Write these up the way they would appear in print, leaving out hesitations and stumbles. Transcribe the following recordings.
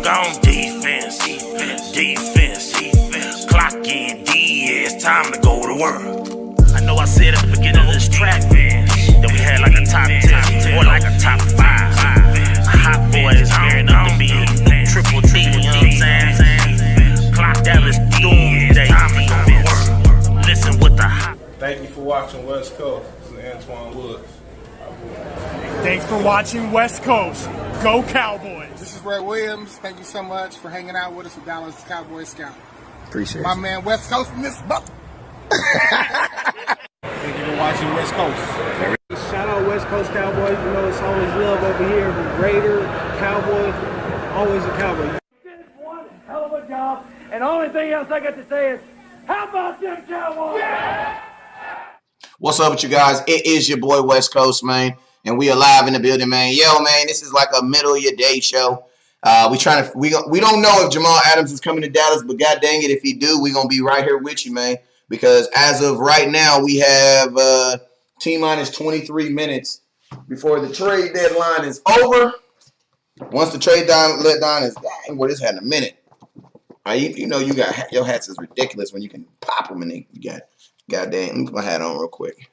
Gone defense, defense. Clock in, D, it's time to go to work. I know I said at the beginning of this track that we had like a top 10 or like a top 5. Hot boys gearing up to be triple T, you know what I'm saying? Clock that is doomsday, time to go to work. Listen with the hot. Thank you for watching West Coast. This is Antoine Woods. Thanks for watching West Coast. Go Cowboys. This is Ray Williams. Thank you so much for hanging out with us with Dallas Cowboy Scout. Appreciate My you. man West Coast in this buck. Thank you for watching West Coast. Shout out West Coast Cowboys. You know it's always love over here. Raider, Cowboy, always a Cowboy. Did one hell of a job. And the only thing else I got to say is, how about them Cowboys? Yeah! What's up with you guys? It is your boy West Coast, man, and we are live in the building, man. Yo, man, this is like a middle of your day show. We don't know if Jamal Adams is coming to Dallas, but god dang it, if he do, we gonna be right here with you, man. Because as of right now, we have T-minus 23 minutes before the trade deadline is over. Once the trade deadline is, dang, what is that in a minute? You know, you got your hats is ridiculous when you can pop them and you got. God dang, let me put my hat on real quick.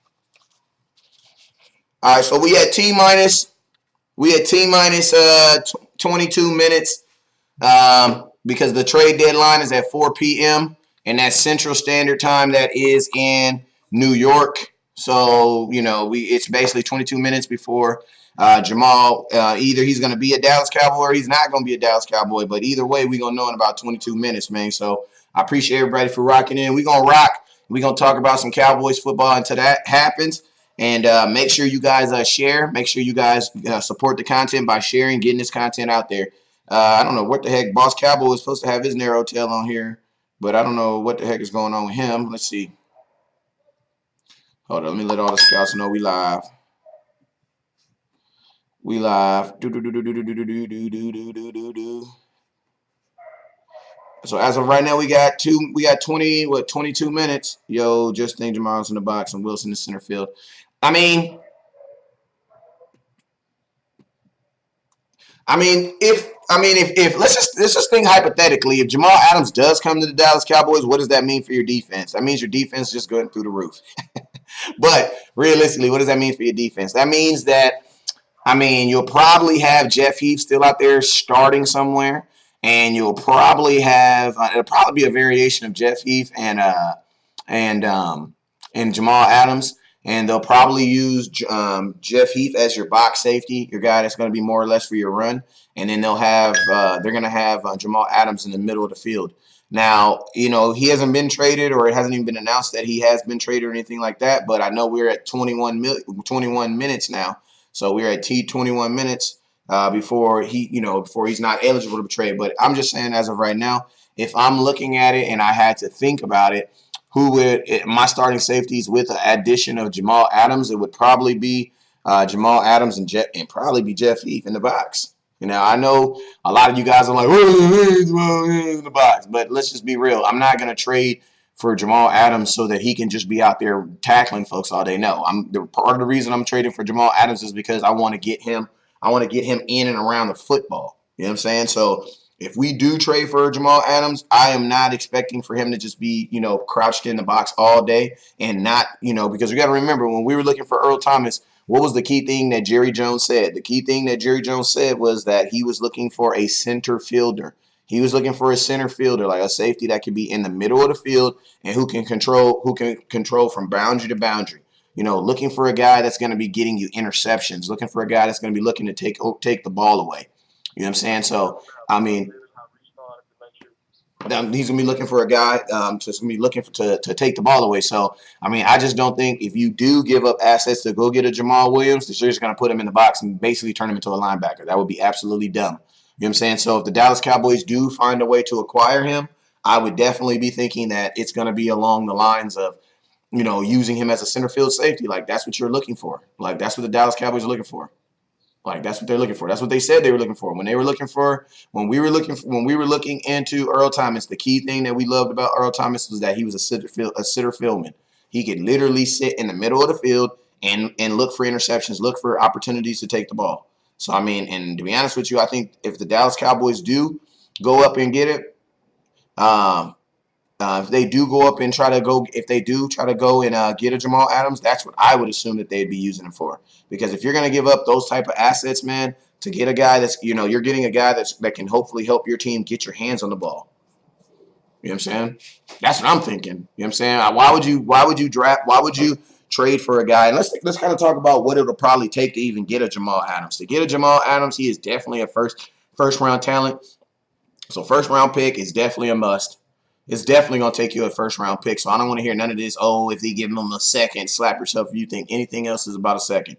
All right, so we had T-minus 22 minutes because the trade deadline is at 4 p.m. and that's Central Standard Time. That is in New York. So, you know, it's basically 22 minutes before Jamal, either he's going to be a Dallas Cowboy or he's not going to be a Dallas Cowboy. But either way, we're going to know in about 22 minutes, man. So I appreciate everybody for rocking in. We're going to rock. We're going to talk about some Cowboys football until that happens. And make sure you guys share. Make sure you guys support the content by sharing, getting this content out there. I don't know what the heck. Boss Cowboy was supposed to have his narrow tail on here, but I don't know what the heck is going on with him. Let's see. Hold on. Let me let all the scouts know we live. We live. So as of right now, we got 22 minutes. Yo, just think Jamal's in the box and Wilson in center field. I mean, if let's just think hypothetically, if Jamal Adams does come to the Dallas Cowboys, what does that mean for your defense? That means your defense is just going through the roof. But realistically, what does that mean for your defense? That means that, you'll probably have Jeff Heath still out there starting somewhere. And you'll probably have it'll probably be a variation of Jeff Heath and Jamal Adams, and they'll probably use Jeff Heath as your box safety, your guy that's going to be more or less for your run, and then they're going to have Jamal Adams in the middle of the field. Now, you know, he hasn't been traded, or it hasn't even been announced that he has been traded or anything like that. But I know we're at 21 minutes now, so we're at 21 minutes. Before he's not eligible to be traded. But I'm just saying, as of right now, if I'm looking at it and I had to think about it, my starting safeties with the addition of Jamal Adams, it would probably be Jamal Adams and probably be Jeff Heath in the box. You know, I know a lot of you guys are like, Jamal in the box, but let's just be real. I'm not going to trade for Jamal Adams so that he can just be out there tackling folks all day. No, part of the reason I'm trading for Jamal Adams is because I want to get him in and around the football. You know what I'm saying? So if we do trade for Jamal Adams, I am not expecting for him to just be, crouched in the box all day and not, because we got to remember when we were looking for Earl Thomas, what was the key thing that Jerry Jones said? The key thing that Jerry Jones said was that he was looking for a center fielder. He was looking for a center fielder, like a safety that could be in the middle of the field and who can control from boundary to boundary. Looking for a guy that's going to be getting you interceptions, looking for a guy that's going to be looking to take the ball away. You know what I'm saying? So, he's going to be looking for a guy to take the ball away. So, I just don't think if you do give up assets to go get a Jamal Williams, that you're just going to put him in the box and basically turn him into a linebacker. That would be absolutely dumb. You know what I'm saying? So, if the Dallas Cowboys do find a way to acquire him, I would definitely be thinking that it's going to be along the lines of, using him as a center field safety. Like, that's what you're looking for. Like, that's what the Dallas Cowboys are looking for. Like, that's what they're looking for. That's what they said they were looking for. When we were looking into Earl Thomas, the key thing that we loved about Earl Thomas was that he was a sitter fieldman. He could literally sit in the middle of the field and look for interceptions, look for opportunities to take the ball. So, and to be honest with you, I think if the Dallas Cowboys do go up and get it. If they do go up and try to go, if they do try to go and get a Jamal Adams, that's what I would assume that they'd be using him for. Because if you're going to give up those type of assets, man, to get a guy that's, you're getting a guy that can hopefully help your team get your hands on the ball. You know what I'm saying? That's what I'm thinking. You know what I'm saying? Why would you trade for a guy? And let's kind of talk about what it'll probably take to even get a Jamal Adams. To get a Jamal Adams, he is definitely a first round talent. So first round pick is definitely a must. It's definitely going to take you a first round pick. So I don't want to hear none of this, if they give him a second, slap yourself if you think anything else is about a second.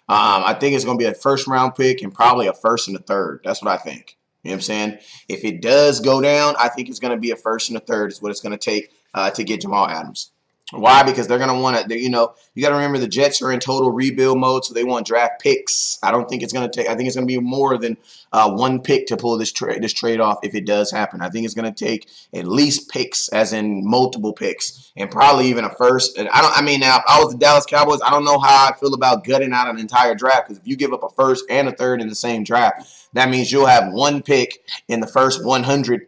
I think it's going to be a first round pick and probably a first and a third. That's what I think. You know what I'm saying? If it does go down, I think it's going to be a first and a third is what it's going to take to get Jamal Adams. Why? Because they're going to want to, you got to remember the Jets are in total rebuild mode, so they want draft picks. I don't think it's going to take, I think it's going to be more than one pick to pull this trade off if it does happen. I think it's going to take at least picks, as in multiple picks, and probably even a first. And now, if I was the Dallas Cowboys, I don't know how I feel about gutting out an entire draft, because if you give up a first and a third in the same draft, that means you'll have one pick in the first 100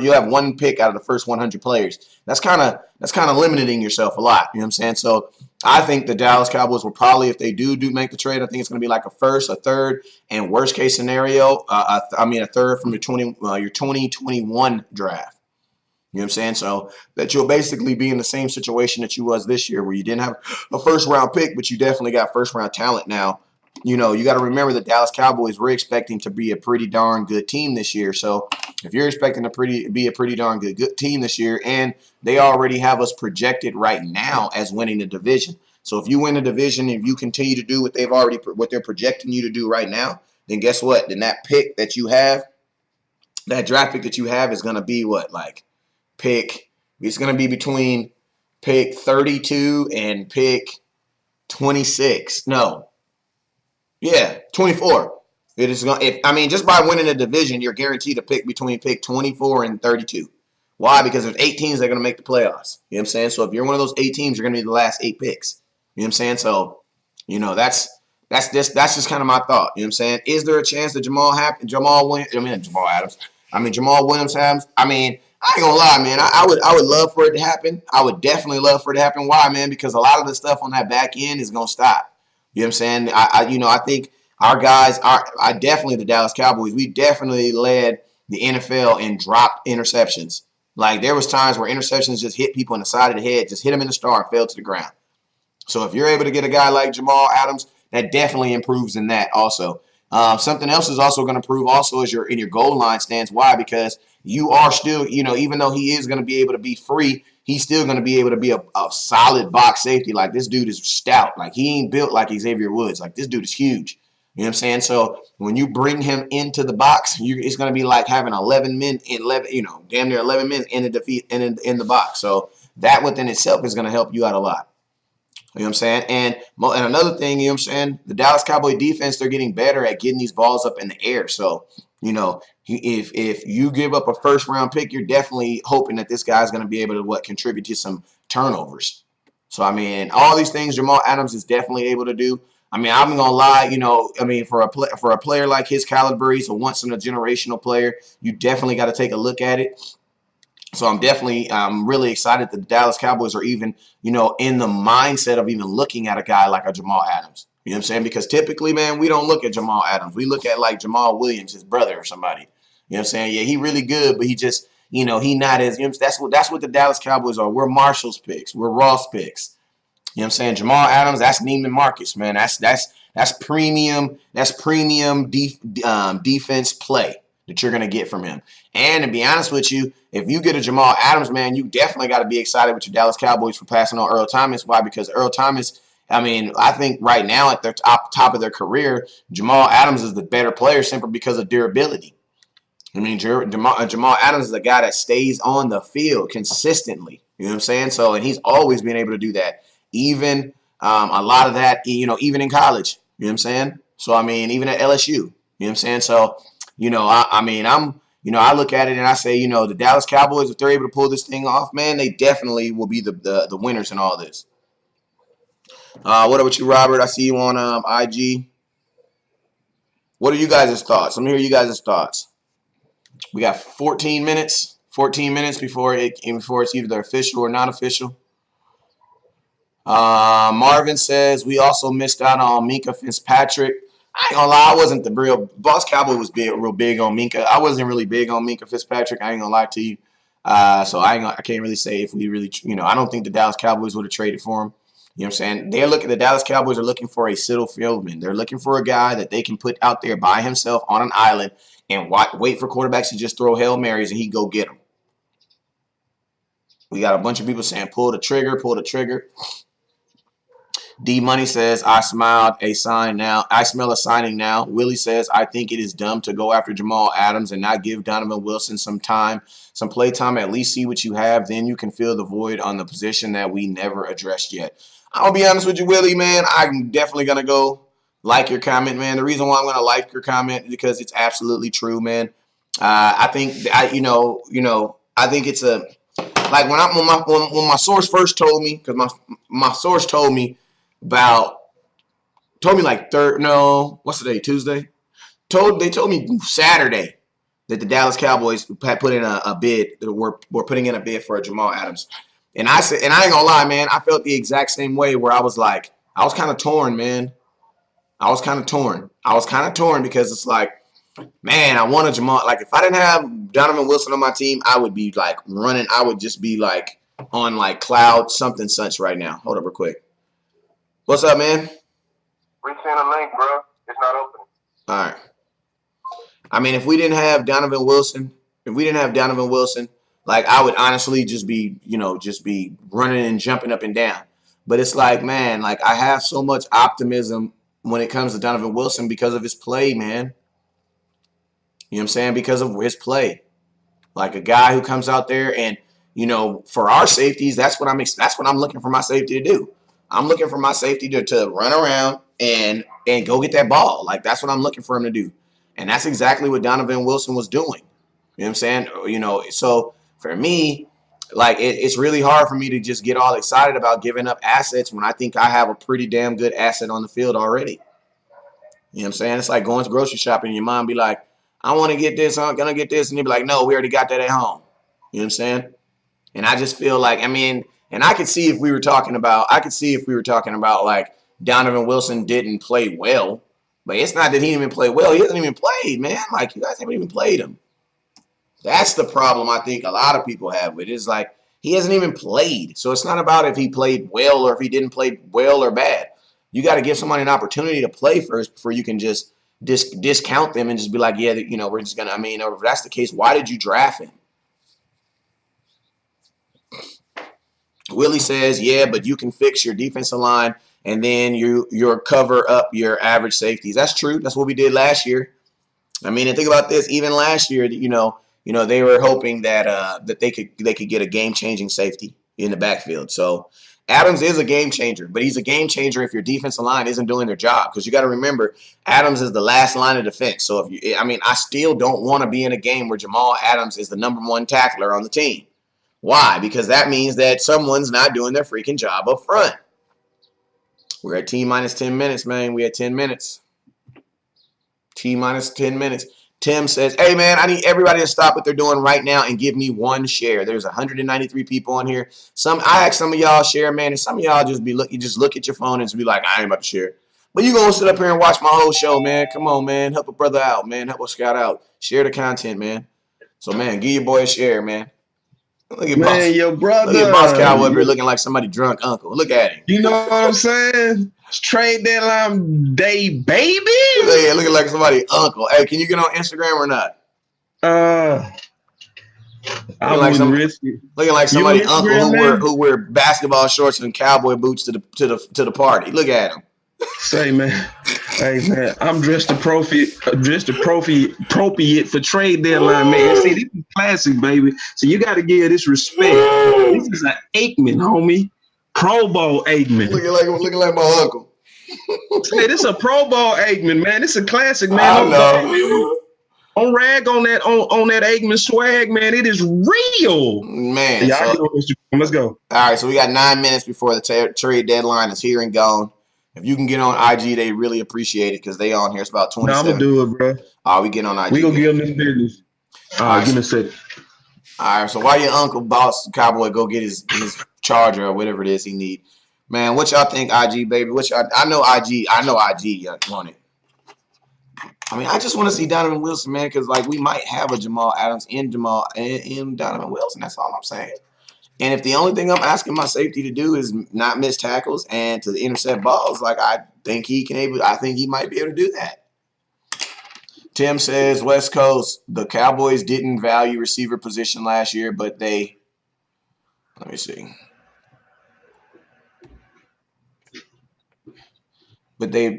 you'll have one pick out of the first 100 players. That's kind of limiting yourself a lot. You know what I'm saying? So I think the Dallas Cowboys will probably, if they do make the trade, I think it's going to be like a first, a third, and worst case scenario, a third from your 2021 draft. You know what I'm saying? So that you'll basically be in the same situation that you was this year, where you didn't have a first round pick, but you definitely got first round talent now. You got to remember the Dallas Cowboys, we're expecting to be a pretty darn good team this year. So if you're expecting to be a pretty darn good team this year, and they already have us projected right now as winning the division. So if you win the division, if you continue to do what they're projecting you to do right now, then guess what? Then that pick that you have, that draft pick that you have, is going to be it's going to be between pick 32 and pick 26. No. Yeah, 24. It is going. Just by winning a division, you're guaranteed to pick between pick 24 and 32. Why? Because there's 8 teams that are going to make the playoffs. You know what I'm saying? So if you're one of those 8 teams, you're going to be the last 8 picks. You know what I'm saying? So, that's just kind of my thought. You know what I'm saying? Is there a chance that Jamal Williams happens? I ain't gonna lie, man. I would love for it to happen. I would definitely love for it to happen. Why, man? Because a lot of the stuff on that back end is gonna stop. You know what I'm saying? I think our guys definitely the Dallas Cowboys, we definitely led the NFL in dropped interceptions. Like, there was times where interceptions just hit people in the side of the head, just hit them in the star and fell to the ground. So if you're able to get a guy like Jamal Adams, that definitely improves in that also. Something else is also going to improve also is in your goal line stance. Why? Because you are still, even though he is going to be able to be free, he's still going to be able to be a solid box safety. Like, this dude is stout. Like, he ain't built like Xavier Woods. Like, this dude is huge. You know what I'm saying? So when you bring him into the box, it's going to be like having 11 men damn near 11 men in the box. So that within itself is going to help you out a lot. You know what I'm saying? And another thing, you know what I'm saying, the Dallas Cowboy defense, they're getting better at getting these balls up in the air. So, if you give up a first-round pick, you're definitely hoping that this guy's going to be able to contribute to some turnovers. So, all these things Jamal Adams is definitely able to do. I'm going to lie, for a player like his caliber, he's a once-in-a-generational player. You definitely got to take a look at it. So I'm really excited that the Dallas Cowboys are even, in the mindset of even looking at a guy like a Jamal Adams. You know what I'm saying? Because typically, man, we don't look at Jamal Adams. We look at like Jamal Williams, his brother or somebody. You know what I'm saying? Yeah, he really good, but he just, he not as, that's what the Dallas Cowboys are. We're Marshall's picks. We're Ross picks. You know what I'm saying? Jamal Adams, that's Neiman Marcus, man. That's premium defense play that you're going to get from him. And to be honest with you, if you get a Jamal Adams, man, you definitely got to be excited with your Dallas Cowboys for passing on Earl Thomas. Why? Because Earl Thomas, I think right now at their top of their career, Jamal Adams is the better player simply because of durability. Jamal Adams is a guy that stays on the field consistently. You know what I'm saying? So, and he's always been able to do that. Even a lot of that, even in college. You know what I'm saying? So, even at LSU. You know what I'm saying? So, I look at it and I say, the Dallas Cowboys, if they're able to pull this thing off, man, they definitely will be the winners in all this. What about you, Robert? I see you on IG. What are you guys' thoughts? Let me hear you guys' thoughts. We got 14 minutes. 14 minutes before it's either official or not official. Marvin says we also missed out on Minka Fitzpatrick. I ain't gonna lie, I wasn't the real Boss Cowboy was real big on Minka. I wasn't really big on Minka Fitzpatrick. I ain't gonna lie to you. So I can't really say if we really, I don't think the Dallas Cowboys would have traded for him. You know what I'm saying? The Dallas Cowboys are looking for a Siddle Fieldman. They're looking for a guy that they can put out there by himself on an island and wait for quarterbacks to just throw Hail Marys and he go get them. We got a bunch of people saying pull the trigger, pull the trigger. D Money says, I smiled a sign now. I smell a signing now. Willie says, I think it is dumb to go after Jamal Adams and not give Donovan Wilson some play time, at least see what you have. Then you can fill the void on the position that we never addressed yet. I'll be honest with you, Willie, man. I'm definitely going to go like your comment, man. The reason why I'm going to like your comment is because it's absolutely true, man. I think, I think it's a, like when my source first told me, because my source told me like what's the day, Tuesday? They told me Saturday that the Dallas Cowboys had put in a bid, were putting in a bid for a Jamal Adams. And I said, and I ain't gonna lie, man, I felt the exact same way where I was kind of torn, man. I was kind of torn because it's like, man, I want a Jamal. Like, if I didn't have Donovan Wilson on my team, I would be like running. I would just be like on like cloud something such right now. Hold up real quick. What's up, man? Resend a link, bro. It's not opening. All right. I mean, if we didn't have Donovan Wilson, like I would honestly just be running and jumping up and down. But it's like, man, like I have so much optimism when it comes to Donovan Wilson because of his play, man. You know what I'm saying? Because of his play. Like a guy who comes out there and, for our safeties, that's what I'm looking for my safety to do. I'm looking for my safety to run around and go get that ball. Like, that's what I'm looking for him to do. And that's exactly what Donovan Wilson was doing. You know what I'm saying? So for me, like, it's really hard for me to just get all excited about giving up assets when I think I have a pretty damn good asset on the field already. You know what I'm saying? It's like going to grocery shopping and your mom be like, I want to get this, I'm going to get this. And you be like, no, we already got that at home. You know what I'm saying? And I just feel like, and I could see if we were talking about like Donovan Wilson didn't play well, but it's not that he didn't even play well. He hasn't even played, man. Like, you guys haven't even played him. That's the problem I think a lot of people have with it. It's like he hasn't even played. So it's not about if he played well or if he didn't play well or bad. You got to give somebody an opportunity to play first before you can just discount them and just be like, yeah, we're just going to, or if that's the case, why did you draft him? Willie says, yeah, but you can fix your defensive line and then you'll cover up your average safeties. That's true. That's what we did last year. And think about this. Even last year, they were hoping that they could get a game-changing safety in the backfield. So Adams is a game changer, but he's a game changer if your defensive line isn't doing their job. Because you got to remember, Adams is the last line of defense. So I still don't want to be in a game where Jamal Adams is the number one tackler on the team. Why? Because that means that someone's not doing their freaking job up front. We're at T-minus 10 minutes, man. We had 10 minutes. T-minus 10 minutes. Tim says, hey, man, I need everybody to stop what they're doing right now and give me one share. There's 193 people on here. I asked some of y'all share, man, and some of y'all just look at your phone and just be like, I ain't about to share. But you going to sit up here and watch my whole show, man. Come on, man. Help a brother out, man. Help a scout out. Share the content, man. So, man, give your boy a share, man. Look at your brother. Look at Boss Cowboy up here looking like somebody drunk uncle. Look at him. You know what I'm saying? It's trade deadline day, baby. Yeah, looking like somebody uncle. Hey, can you get on Instagram or not? I wouldn't risk it. Looking like somebody uncle who wear basketball shorts and cowboy boots to the party. Look at him. Say, man. Hey, man, I'm dressed appropriate for trade deadline, man. See, this is classic, baby. So you got to give this respect. This is an Aikman, homie. Pro Bowl Aikman. Looking like my uncle. Hey, this is a Pro Bowl Aikman, man. This is a classic, man. I know. Don't rag on that Aikman swag, man. It is real, man. Yeah, let's go. All right, so we got 9 minutes before the trade deadline is here and gone. If you can get on IG, they really appreciate it because they on here. It's about 27. I'm going to do it, bro. We get on IG. We going to give them this business. Give me a sec. All right, so while your uncle boss Cowboy go get his charger or whatever it is he need, man, what y'all think, IG baby? I know IG want it. I mean, I just want to see Donovan Wilson, man, because like we might have a Jamal Adams in Donovan Wilson. That's all I'm saying. And if the only thing I'm asking my safety to do is not miss tackles and to intercept balls, like I think he might be able to do that. Tim says, West Coast, the Cowboys didn't value receiver position last year, but let me see. But they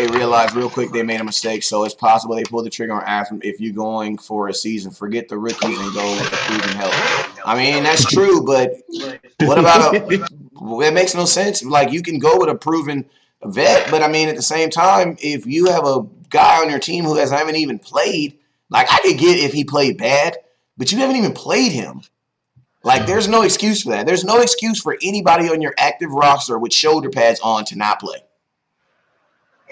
realized real quick they made a mistake, so it's possible they pulled the trigger on Adam. If you're going for a season, forget the rookies and go with the proven help. I mean, that's true, but what about it makes no sense. Like, you can go with a proven vet, but I mean, at the same time, if you have a guy on your team who haven't even played, like I could get if he played bad, but you haven't even played him. Like, there's no excuse for that. There's no excuse for anybody on your active roster with shoulder pads on to not play.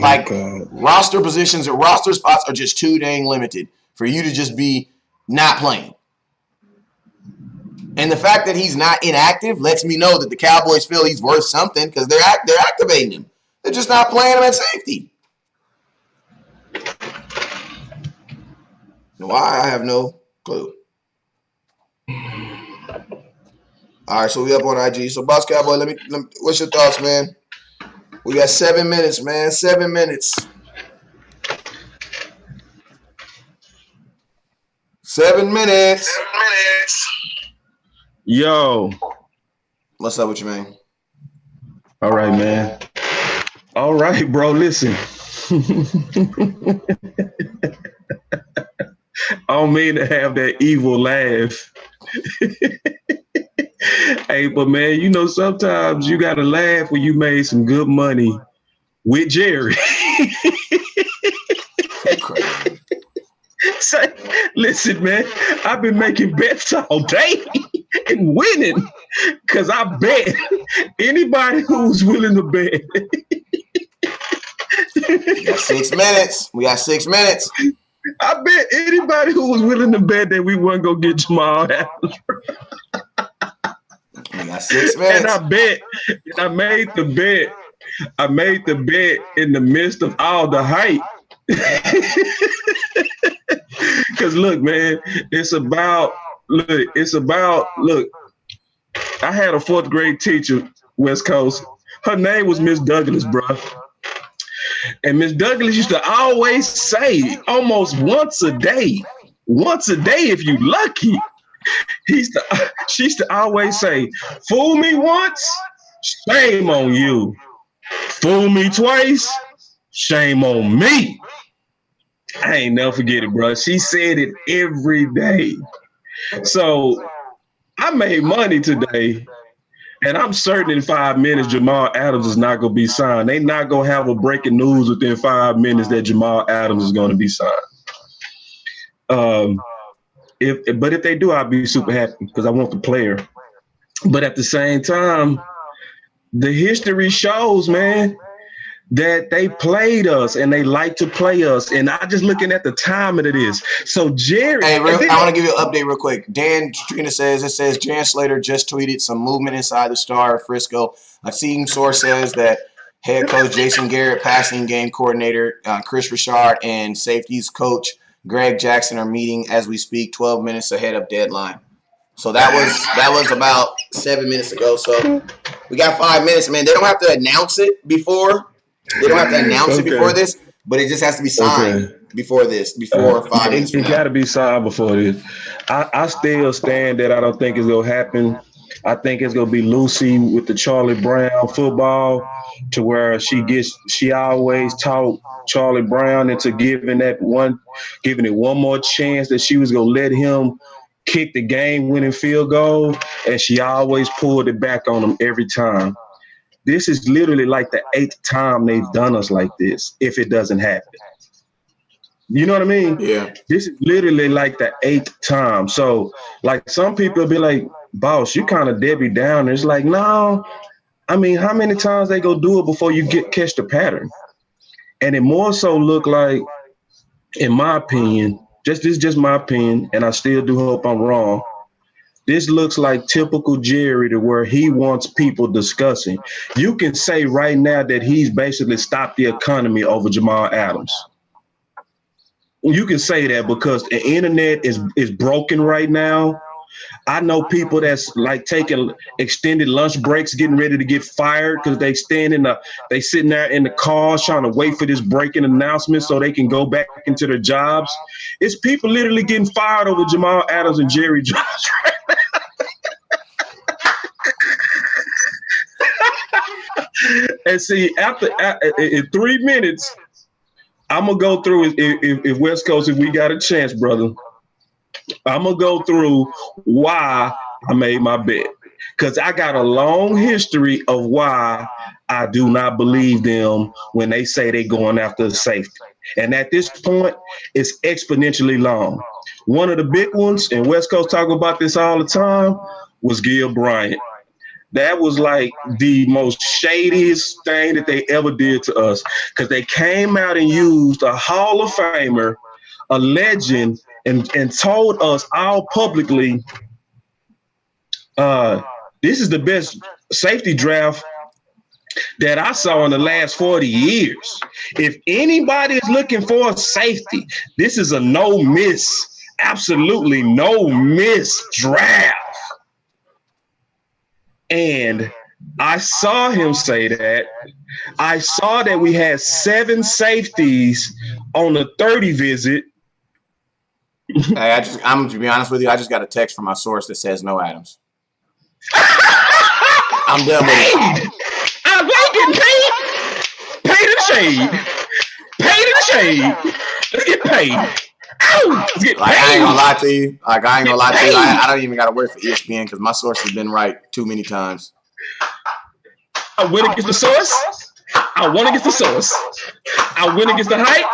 Like, roster positions or roster spots are just too dang limited for you to just be not playing. And the fact that he's not inactive lets me know that the Cowboys feel he's worth something because they're activating him. They're just not playing him at safety. Why? I have no clue. All right, so we up on IG. So, Boss Cowboy, let me what's your thoughts, man? We got 7 minutes, man. 7 minutes. 7 minutes. 7 minutes. Yo. What's up with you, man? All right, man. All right, bro. Listen. I don't mean to have that evil laugh. Hey, but man, you know, sometimes you gotta laugh when you made some good money with Jerry. So, listen, man, I've been making bets all day and winning because I bet anybody who's willing to bet. We got 6 minutes. We got 6 minutes. I bet anybody who was willing to bet that we weren't gonna get Jamal Adams. We got 6 minutes. And I made the bet. I made the bet in the midst of all the hype. Because look, man, look, I had a 4th grade teacher, West Coast. Her name was Miss Douglas, bro. And Miss Douglas used to always say, almost once a day if you lucky. She used to always say, fool me once, shame on you. Fool me twice, shame on me. I ain't never forget it, bro. She said it every day. So I made money today. And I'm certain in 5 minutes, Jamal Adams is not going to be signed. They not going to have a breaking news within 5 minutes that Jamal Adams is going to be signed. But if they do, I'll be super happy because I want the player. But at the same time, the history shows, man, that they played us and they like to play us. And I just looking at the time of it is. So Jerry. Hey, I want to give you an update real quick. Dan Trina says Jan Slater just tweeted some movement inside the Star of Frisco. A seeing source says that head coach Jason Garrett, passing game coordinator Chris Richard, and safeties coach Greg Jackson are meeting as we speak, 12 minutes ahead of deadline. So that was about 7 minutes ago. So we got 5 minutes, man. They don't have to announce it before. They don't have to announce it before this, but it just has to be signed before 5 minutes. It got to be signed before this. I still stand that I don't think it's going to happen. I think it's going to be Lucy with the Charlie Brown football to where she always taught Charlie Brown into giving it one more chance that she was going to let him kick the game-winning field goal, and she always pulled it back on him every time. This is literally like the 8th time they've done us like this, if it doesn't happen. You know what I mean? Yeah. This is literally like the 8th time. So, like, some people be like, boss, you kind of Debbie Downer. It's like, no. I mean, how many times they go do it before you catch the pattern? And it more so look like, in my opinion, this is just my opinion, and I still do hope I'm wrong. This looks like typical Jerry to where he wants people discussing. You can say right now that he's basically stopped the economy over Jamal Adams. You can say that because the internet is broken right now. I know people that's like taking extended lunch breaks, getting ready to get fired because they sitting there in the cars trying to wait for this breaking announcement so they can go back into their jobs. It's people literally getting fired over Jamal Adams and Jerry Jones right now. And see, in 3 minutes, I'm gonna go through if West Coast, if we got a chance, brother. I'm gonna go through why I made my bet, because I got a long history of why I do not believe them when they say they're going after the safety. And at this point, it's exponentially long. One of the big ones, and West Coast talking about this all the time, was Gil Bryant. That was like the most shadiest thing that they ever did to us, because they came out and used a Hall of Famer, a legend, and told us all publicly, this is the best safety draft that I saw in the last 40 years. If anybody is looking for a safety, this is a no miss, absolutely no miss draft. And I saw him say that. I saw that we had 7 safeties on the 30 visit. Hey, I'm to be honest with you, I just got a text from my source that says no Adams. I'm done with it. I'm getting paid. Pay the shade. Pay the shade. Let's get paid. Ow, let's get like, paid. I ain't gonna lie to you. I don't even gotta work for ESPN because my source has been right too many times. I win against the source. I won against the source. I win against the hype.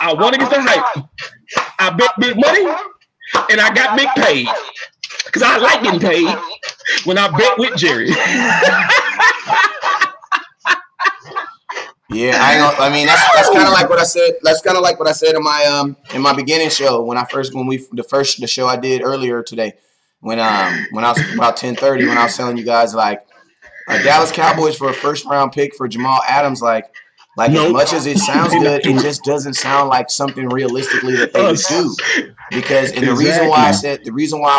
I won against the hype. I bet big money, and I got big paid. Because I like getting paid when I bet with Jerry. Yeah, I mean that's kind of like what I said. That's kind of like what I said in my beginning show the show I did earlier today when I was about 10:30 when I was telling you guys like Dallas Cowboys for a first round pick for Jamal Adams like as much as it sounds good, it just doesn't sound like something realistically that they would do. Because the reason why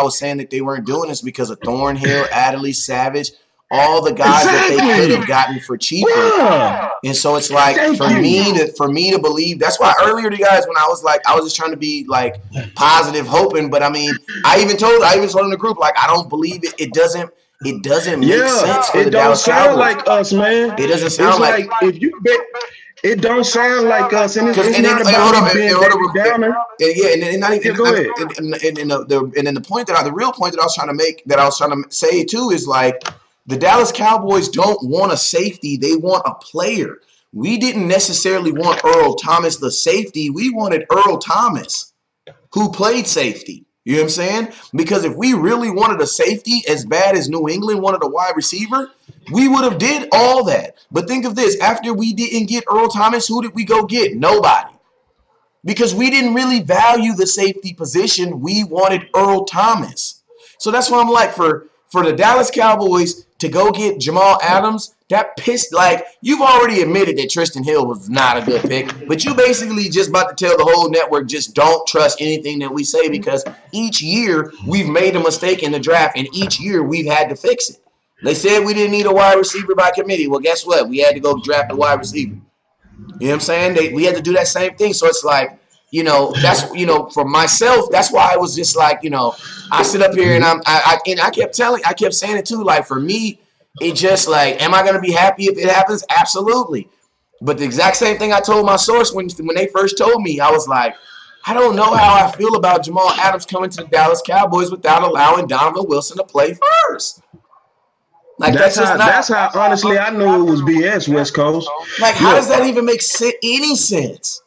I was saying that they weren't doing this because of Thornhill, Adderley, Savage, all the guys that they could have gotten for cheaper. Yeah. And so it's like for me to believe. That's why earlier to you guys when I was just trying to be like positive, hoping. But I mean, I even told in the group like I don't believe it. It doesn't make sense for the Dallas Cowboys. It don't sound like us, man. It doesn't sound like if you bet. It don't sound like us, and it's not about being downer. Yeah, and not even. Go ahead. And then the real point that I was trying to make, that I was trying to say too, is like the Dallas Cowboys don't want a safety; they want a player. We didn't necessarily want Earl Thomas, the safety. We wanted Earl Thomas, who played safety. You know what I'm saying? Because if we really wanted a safety as bad as New England wanted a wide receiver, we would have did all that. But think of this. After we didn't get Earl Thomas, who did we go get? Nobody. Because we didn't really value the safety position. We wanted Earl Thomas. So that's why I'm like, for the Dallas Cowboys to go get Jamal Adams, that pissed, like, you've already admitted that Tristan Hill was not a good pick, but you basically just about to tell the whole network just don't trust anything that we say because each year we've made a mistake in the draft and each year we've had to fix it. They said we didn't need a wide receiver by committee. Well, guess what? We had to go draft a wide receiver. You know what I'm saying? We had to do that same thing. So it's like, that's, for myself, that's why I was just like, I sit up here and I kept saying it too. Like for me, it just like, am I going to be happy if it happens? Absolutely. But the exact same thing I told my source when they first told me, I was like, I don't know how I feel about Jamal Adams coming to the Dallas Cowboys without allowing Donovan Wilson to play first. Like that's how honestly I knew it was BS, West Coast. Like how does that even make any sense?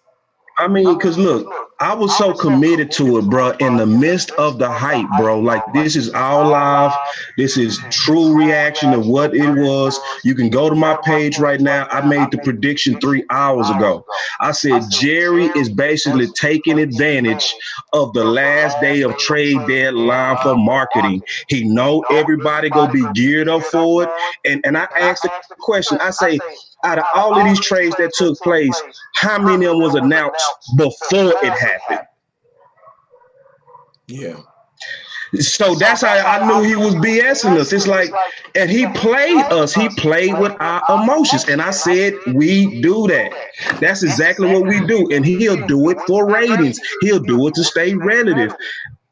I mean, because look, I was so committed to it, bro, in the midst of the hype, bro. Like, this is all live. This is true reaction of what it was. You can go to my page right now. I made the prediction 3 hours ago. I said Jerry is basically taking advantage of the last day of trade deadline for marketing. He know everybody gonna be geared up for it. And I asked the question, I say, out of all of these trades that took place, how many of them was announced before it happened? Yeah. So that's how I knew he was BSing us. It's like, and he played us. He played with our emotions. And I said, we do that. That's exactly what we do. And he'll do it for ratings. He'll do it to stay relative.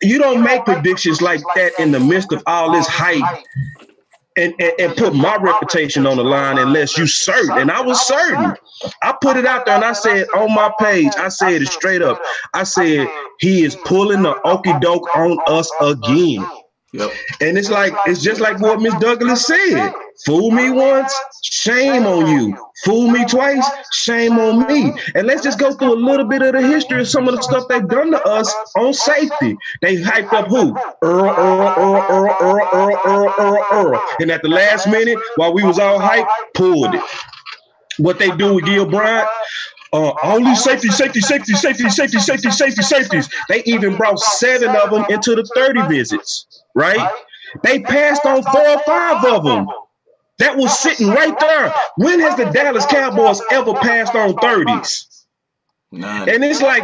You don't make predictions like that in the midst of all this hype and put my reputation on the line unless you certain. And I was certain. I put it out there and I said on my page, I said it straight up. I said, he is pulling the okie doke on us again. Yep. And it's just like what Miss Douglas said. Fool me once, shame on you. Fool me twice, shame on me. And let's just go through a little bit of the history of some of the stuff they've done to us on safety. They hyped up who? Earl. And at the last minute, while we was all hyped, pulled it. What they do with Gil Bryant, all these safeties. They even brought 7 of them into the 30 visits, right? They passed on 4 or 5 of them. That was sitting right there. When has the Dallas Cowboys ever passed on 30s? None. And it's like,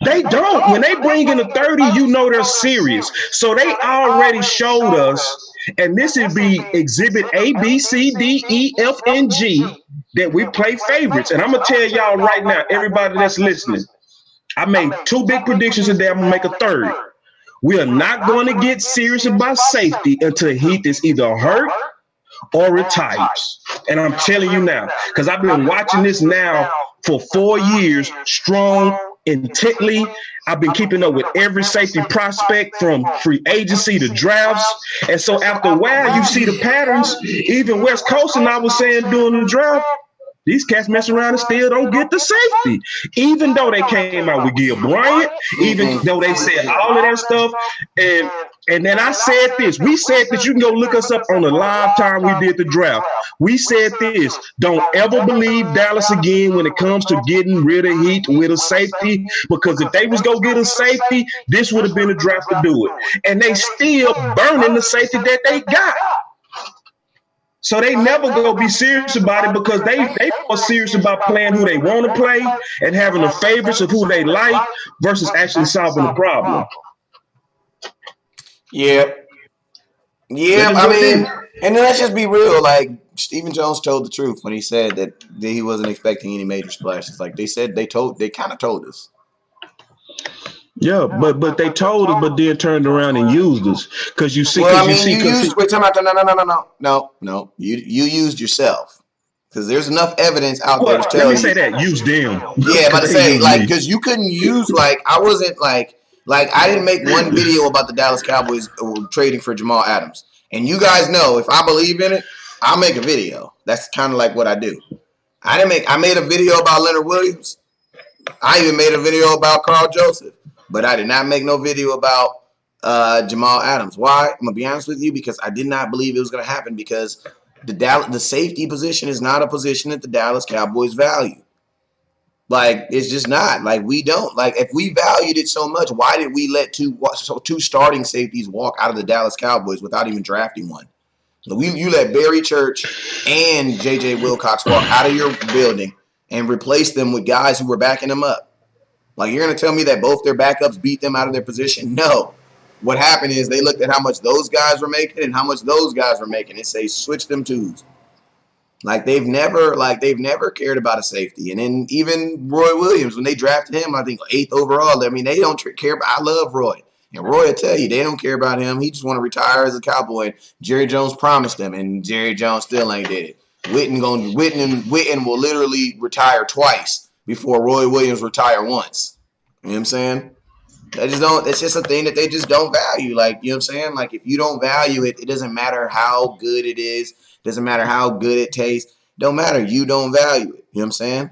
they don't. When they bring in a 30, you know they're serious. So they already showed us, and this would be exhibit A, B, C, D, E, F, and G, that we play favorites. And I'm going to tell y'all right now, everybody that's listening, I made 2 big predictions today. I'm going to make a 3rd. We are not going to get serious about safety until Heath is either hurt or retires. And I'm telling you now, because I've been watching this now for 4 years, strong, intently. I've been keeping up with every safety prospect from free agency to drafts. And so after a while, you see the patterns. Even West Coast and I was saying during the draft, these cats mess around and still don't get the safety. Even though they came out with Gil Bryant, even though they said all of that stuff. And then I said this. We said that you can go look us up on the live time we did the draft. We said this. Don't ever believe Dallas again when it comes to getting rid of Heath with a safety, because if they was going to get a safety, this would have been a draft to do it. And they still burning the safety that they got. So they never gonna be serious about it, because they more serious about playing who they want to play and having the favorites of who they like versus actually solving the problem. Yeah. I mean, and then let's just be real. Like, Stephen Jones told the truth when he said that he wasn't expecting any major splashes. Like they said, they kind of told us. Yeah, but they told us, but then turned around and used us, because you see. Well, I mean, you used. Wait, time out. No. You used yourself, because there's enough evidence out there to tell you. Let me say that. Use them. Yeah, I'm about to say, like, because you couldn't use, like, I wasn't like I didn't make one video about the Dallas Cowboys trading for Jamal Adams, and you guys know if I believe in it, I'll make a video. That's kind of like what I do. I made a video about Leonard Williams. I even made a video about Carl Joseph. But I did not make no video about Jamal Adams. Why? I'm going to be honest with you, because I did not believe it was going to happen, because the safety position is not a position that the Dallas Cowboys value. Like, it's just not. Like, we don't. Like, if we valued it so much, why did we let two starting safeties walk out of the Dallas Cowboys without even drafting one? You let Barry Church and J.J. Wilcox walk out of your building and replace them with guys who were backing them up. Like, you're going to tell me that both their backups beat them out of their position? No. What happened is they looked at how much those guys were making and how much those guys were making and say, switch them twos. Like, they've never cared about a safety. And then even Roy Williams, when they drafted him, I think 8th overall, I mean, they don't care about. I love Roy. And Roy will tell you, they don't care about him. He just want to retire as a Cowboy. Jerry Jones promised him, and Jerry Jones still ain't did it. Witten will literally retire twice before Roy Williams retire once. You know what I'm saying? It's just a thing that they just don't value. Like, you know what I'm saying? Like, if you don't value it, it doesn't matter how good it is. Doesn't matter how good it tastes. Don't matter. You don't value it. You know what I'm saying?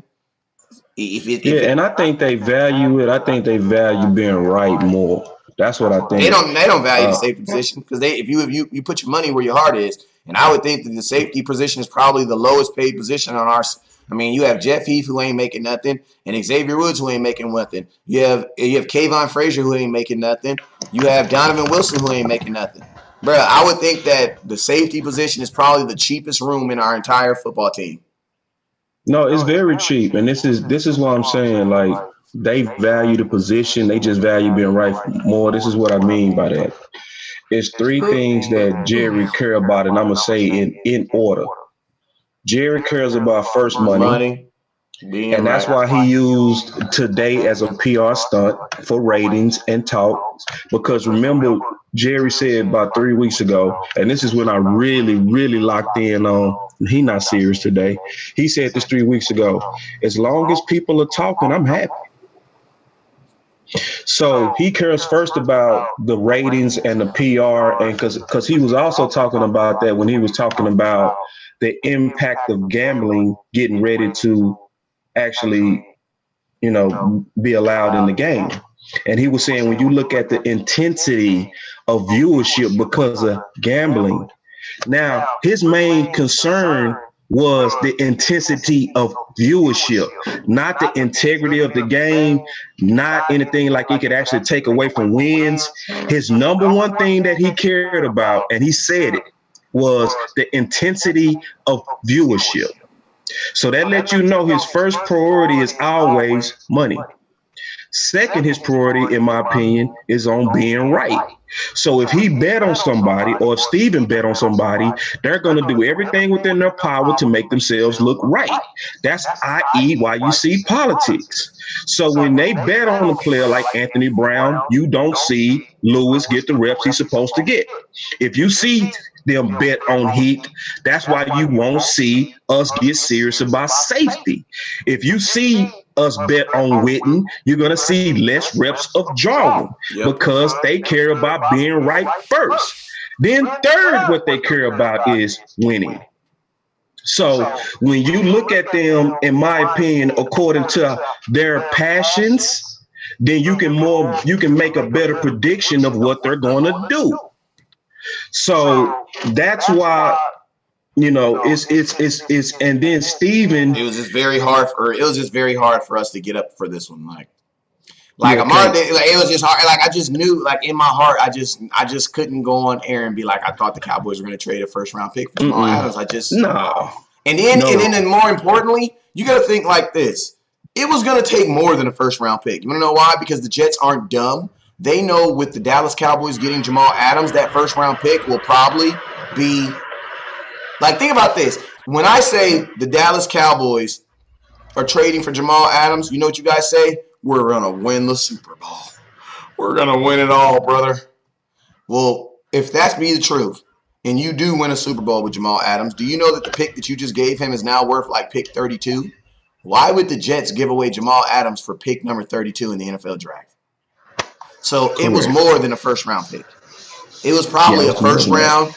And I think they value it. I think they value being right more. That's what I think. They don't value the safety position because if you put your money where your heart is, and I would think that the safety position is probably the lowest paid position on our. I mean, you have Jeff Heath who ain't making nothing, and Xavier Woods who ain't making nothing. You have Kayvon Frazier who ain't making nothing. You have Donovan Wilson who ain't making nothing. Bruh, I would think that the safety position is probably the cheapest room in our entire football team. No, it's very cheap, and this is what I'm saying. Like, they value the position, they just value being right more. This is what I mean by that. It's three things that Jerry care about, and I'm gonna say in order. Jerry cares about first money. And that's why he used today as a PR stunt for ratings and talk. Because remember, Jerry said about 3 weeks ago, and this is when I really, really locked in on, he not serious today. He said this 3 weeks ago, as long as people are talking, I'm happy. So he cares first about the ratings and the PR, and because he was also talking about that when he was talking about the impact of gambling getting ready to actually, be allowed in the game. And he was saying when you look at the intensity of viewership because of gambling, now his main concern was the intensity of viewership, not the integrity of the game, not anything like he could actually take away from wins. His number one thing that he cared about, and he said it, was the intensity of viewership. So that lets you know his first priority is always money. Second, his priority, in my opinion, is on being right. So if he bet on somebody, or if Steven bet on somebody, they're going to do everything within their power to make themselves look right. That's i.e. why you see politics. So when they bet on a player like Anthony Brown, you don't see Lewis get the reps he's supposed to get. If you see them bet on Heat, that's why you won't see us get serious about safety. If you see us bet on Witten, you're going to see less reps of Jarwin because they care about being right first. Then third, what they care about is winning. So when you look at them, in my opinion, according to their passions, then you can make a better prediction of what they're going to do. So that's why, it's and then Steven. It was just very hard for us to get up for this one, Mike. Amar, it was just hard. Like, I just knew, like, in my heart, I just couldn't go on air and be like, I thought the Cowboys were going to trade a first round pick for Jamal Adams. No. And then more importantly, you got to think like this. It was going to take more than a first round pick. You want to know why? Because the Jets aren't dumb. They know with the Dallas Cowboys getting Jamal Adams, that first round pick will probably be like, think about this. When I say the Dallas Cowboys are trading for Jamal Adams, you know what you guys say? We're going to win the Super Bowl. We're going to win it all, brother. Well, if that's be the truth, and you do win a Super Bowl with Jamal Adams, do you know that the pick that you just gave him is now worth like pick 32? Why would the Jets give away Jamal Adams for pick number 32 in the NFL draft? So it was more than a first-round pick. It was probably a first round,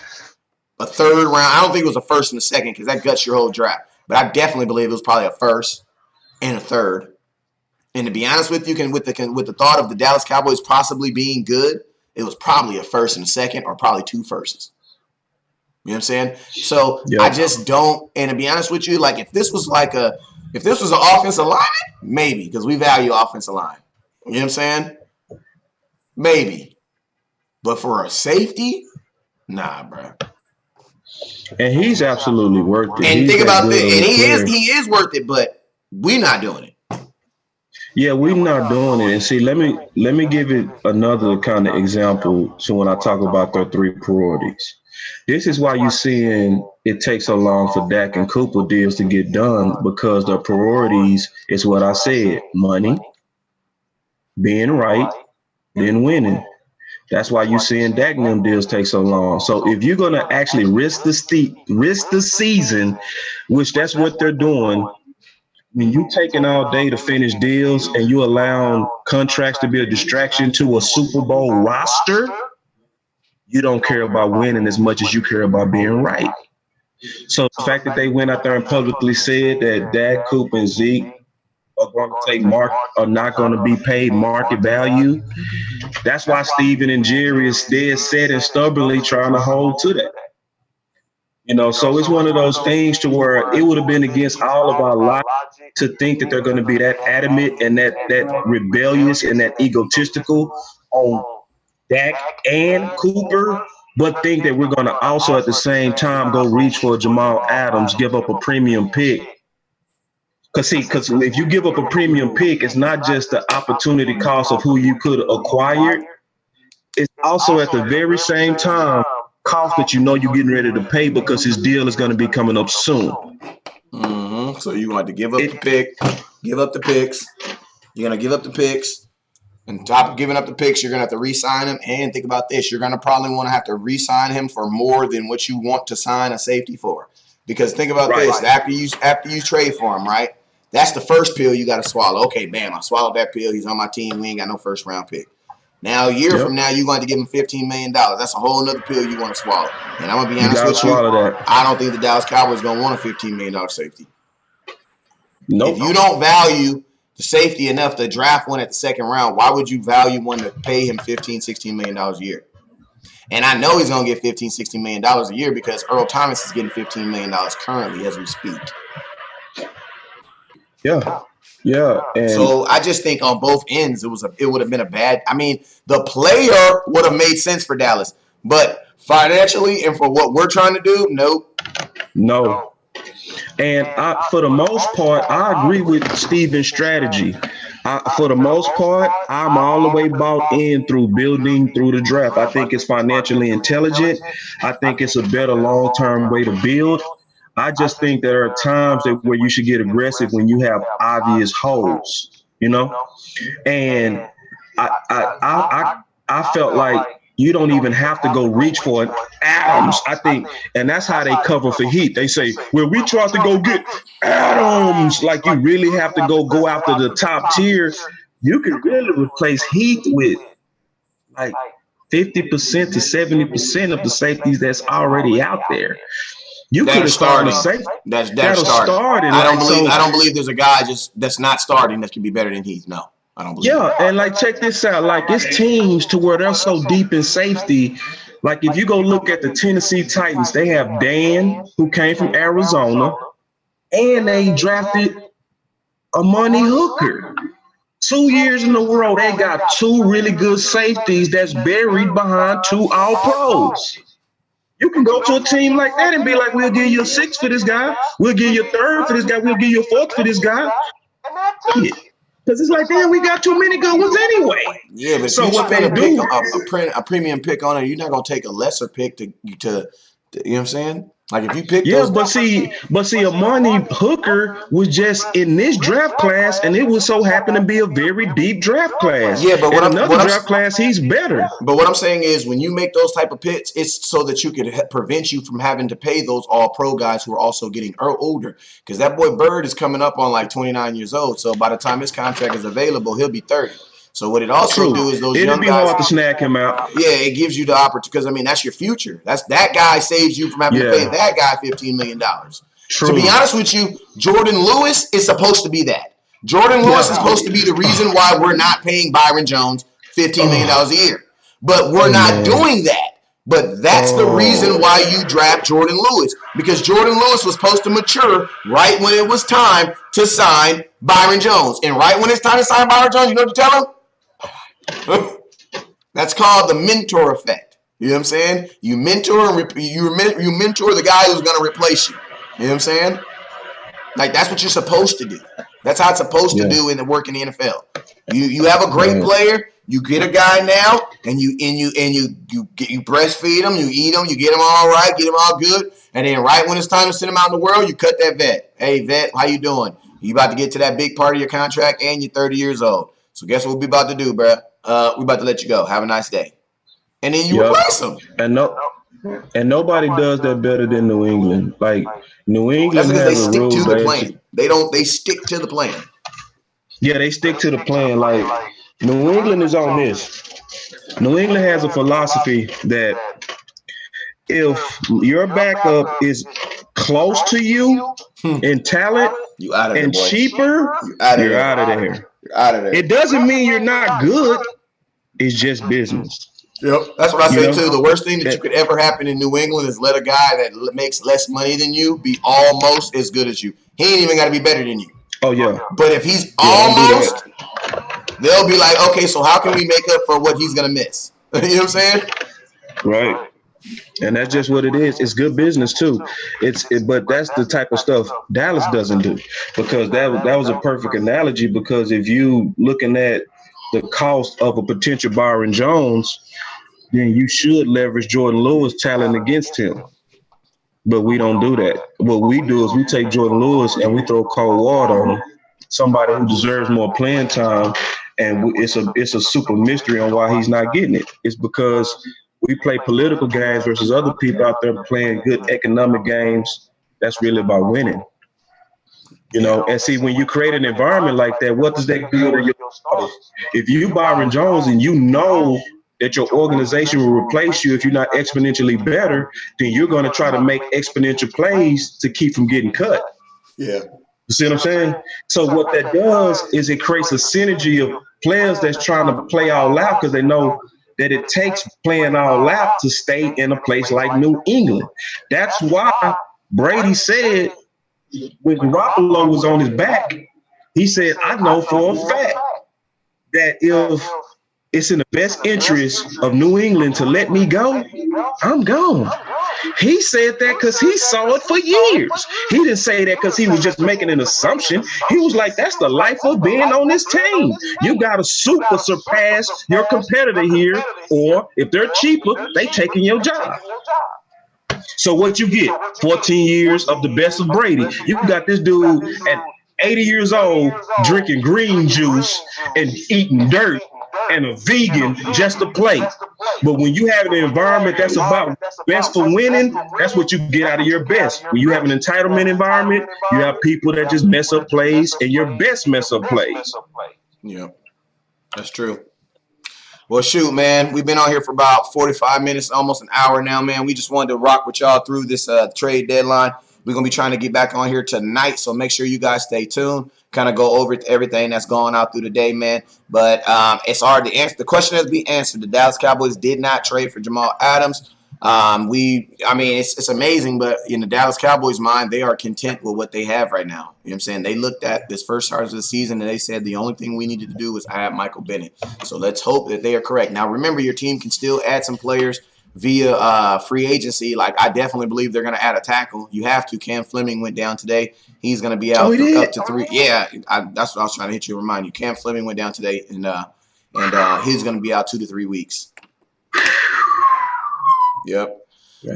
a third round. I don't think it was a first and a second because that guts your whole draft. But I definitely believe it was probably a first and a third. And to be honest with you, with the thought of the Dallas Cowboys possibly being good, it was probably a first and a second or probably two firsts. You know what I'm saying? So I just don't. And to be honest with you, like if this was an offensive lineman, maybe, because we value offensive line. You know what I'm saying? Maybe. But for a safety, nah, bro. And he's absolutely worth it. And think about this. And he is worth it, but we're not doing it. Yeah, we're not doing it. And see, let me give it another kind of example. So when I talk about their three priorities, this is why you're seeing it take so long for Dak and Cooper deals to get done, because their priorities is what I said: money, being right, then winning. That's why you're seeing Dak and them deals take so long. So if you're going to actually risk the season, which that's what they're doing, when you taking all day to finish deals and you allowing contracts to be a distraction to a Super Bowl roster, you don't care about winning as much as you care about being right. So the fact that they went out there and publicly said that Dak, Coop, and Zeke are going to take are not going to be paid market value. That's why Steven and Jerry is dead set and stubbornly trying to hold to that. You know, so it's one of those things to where it would have been against all of our logic to think that they're going to be that adamant and that rebellious and that egotistical on Dak and Cooper, but think that we're going to also at the same time go reach for Jamal Adams, give up a premium pick. Because if you give up a premium pick, it's not just the opportunity cost of who you could acquire. It's also at the very same time cost that you know you're getting ready to pay because his deal is going to be coming up soon. Mm-hmm. So you want to give up the pick, give up the picks. You're going to give up the picks. On top of giving up the picks, you're going to have to re-sign him. And think about this. You're going to probably want to have to re-sign him for more than what you want to sign a safety for. Because think about this. After you trade for him, right? That's the first pill you got to swallow. Okay, bam, I swallowed that pill. He's on my team. We ain't got no first-round pick. Now, a year from now, you're going to give him $15 million. That's a whole other pill you want to swallow. And I'm going to be honest with you. I don't think the Dallas Cowboys going to want a $15 million safety. Nope. If you don't value the safety enough to draft one at the second round, why would you value one to pay him $15, $16 million a year? And I know he's going to get $15, $16 million a year because Earl Thomas is getting $15 million currently as we speak. Yeah. Yeah. And so I just think on both ends, it would have been a bad. I mean, the player would have made sense for Dallas, but financially and for what we're trying to do, nope. No. And for the most part, I agree with Steven's strategy. For the most part, I'm all the way bought in through building through the draft. I think it's financially intelligent. I think it's a better long-term way to build. I just think there are times where you should get aggressive when you have obvious holes, you know? And I felt like you don't even have to go reach for an Adams, I think. And that's how they cover for Heat. They say, well, we tried to go get Adams. Like you really have to go after the top tier. You can really replace Heat with like 50% to 70% of the safeties that's already out there. You could have started safe. That's starting. I don't believe there's a guy that's not starting that can be better than Heath. No, I don't believe. Yeah, and like check this out. Like it's teams to where they're so deep in safety. Like if you go look at the Tennessee Titans, they have Dan who came from Arizona, and they drafted Amani Hooker. 2 years in a row, they got two really good safeties that's buried behind two All-Pros. You can go to a team like that and be like, we'll give you a 6 for this guy. We'll give you a 3rd for this guy. We'll give you a 4th for this guy. Because it's like, damn, we got too many good ones anyway. Yeah, but so what they do a premium pick on it, you're not gonna take a lesser pick to you know what I'm saying? Like if you pick those, but see, Amani Hooker was just in this draft class, and it was so happened to be a very deep draft class. Yeah, but another draft class, he's better. But what I'm saying is, when you make those type of picks, it's so that you could prevent you from having to pay those all-pro guys who are also getting older. Because that boy Bird is coming up on like 29 years old. So by the time his contract is available, he'll be 30. So what it also do is those young guys. It'll be hard to snag him out. Yeah, it gives you the opportunity because I mean that's your future. That guy saves you from having to pay that guy $15 million. True. To be honest with you, Jordan Lewis is supposed to be that. Jordan Lewis is supposed to be the reason why we're not paying Byron Jones $15 million a year. But we're not doing that. But that's the reason why you draft Jordan Lewis. Because Jordan Lewis was supposed to mature right when it was time to sign Byron Jones. And right when it's time to sign Byron Jones, you know what you tell him? That's called the mentor effect. You know what I'm saying? You mentor you mentor the guy who's going to replace you. You know what I'm saying? Like that's what you're supposed to do. That's how it's supposed to do in the work in the NFL. You have a great player. You get a guy now, and you breastfeed him, you eat him, you get him all right, get him all good, and then right when it's time to send him out in the world, you cut that vet. Hey vet, how you doing? You about to get to that big part of your contract, and you're 30 years old. So guess what we about to do, bro? We about to let you go. Have a nice day, and then you replace him. And nobody does that better than New England. Like New England has they stick to the plan. They stick to the plan. Yeah, they stick to the plan. Like New England is on this. New England has a philosophy that if your backup is close to you in talent, You out of there, and boy. cheaper, You're out of you're there. out of there. You're out of there. It doesn't mean you're not good. It's just business. Yep. That's what I say, You know? too. The worst thing that you could ever happen in New England is let a guy that makes less money than you be almost as good as you. He ain't even got to be better than you. Oh, yeah. But if he's don't do almost, they'll be like, okay, so how can we make up for what he's going to miss? You know what I'm saying? Right. And that's just what it is. It's good business too. But that's the type of stuff Dallas doesn't do, because that was a perfect analogy. Because if you looking at the cost of a potential Byron Jones, then you should leverage Jordan Lewis' talent against him. But we don't do that. What we do is we take Jordan Lewis and we throw cold water on him, somebody who deserves more playing time, and it's a super mystery on why he's not getting it. It's because we play political games versus other people out there playing good economic games. That's really about winning. You know, and see, when you create an environment like that, what does that do to your starters? If you Byron Jones and you know that your organization will replace you if you're not exponentially better, then you're going to try to make exponential plays to keep from getting cut. Yeah. You see what I'm saying? So what that does is it creates a synergy of players that's trying to play all out because they know that it takes playing all out to stay in a place like New England. That's why Brady said when Garoppolo was on his back, he said, I know for a fact that if it's in the best interest of New England to let me go, I'm gone. He said that because he saw it for years. He didn't say that because he was just making an assumption. He was like, that's the life of being on this team. You got to super surpass your competitor here, or if they're cheaper, they taking your job. So what you get? 14 years of the best of Brady. You got this dude at 80 years old drinking green juice and eating dirt and a vegan just to play. But when you have an environment that's about best for winning, that's what you get out of your best. When you have an entitlement environment, you have people that just mess up plays and your best mess up plays. Yeah, that's true. Well, shoot, man, we've been on here for about 45 minutes, almost an hour now, man. We just wanted to rock with y'all through this trade deadline. We're going to be trying to get back on here tonight, so make sure you guys stay tuned, kind of go over everything that's going out through the day, man. But it's hard to answer. The question has been answered. The Dallas Cowboys did not trade for Jamal Adams. It's amazing, but in the Dallas Cowboys' mind, they are content with what they have right now. You know what I'm saying? They looked at this first start of the season and they said the only thing we needed to do was add Michael Bennett. So let's hope that they are correct. Now, remember, your team can still add some players via free agency. Like, I definitely believe they're going to add a tackle. You have to. Cam Fleming went down today. He's going to be out up to 3. Yeah, that's what I was trying to hit you and remind you. Cam Fleming went down today, and he's going to be out 2 to 3 weeks. Yep.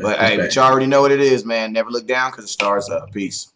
But, hey, but you already know what it is, man. Never look down because the stars up. Peace.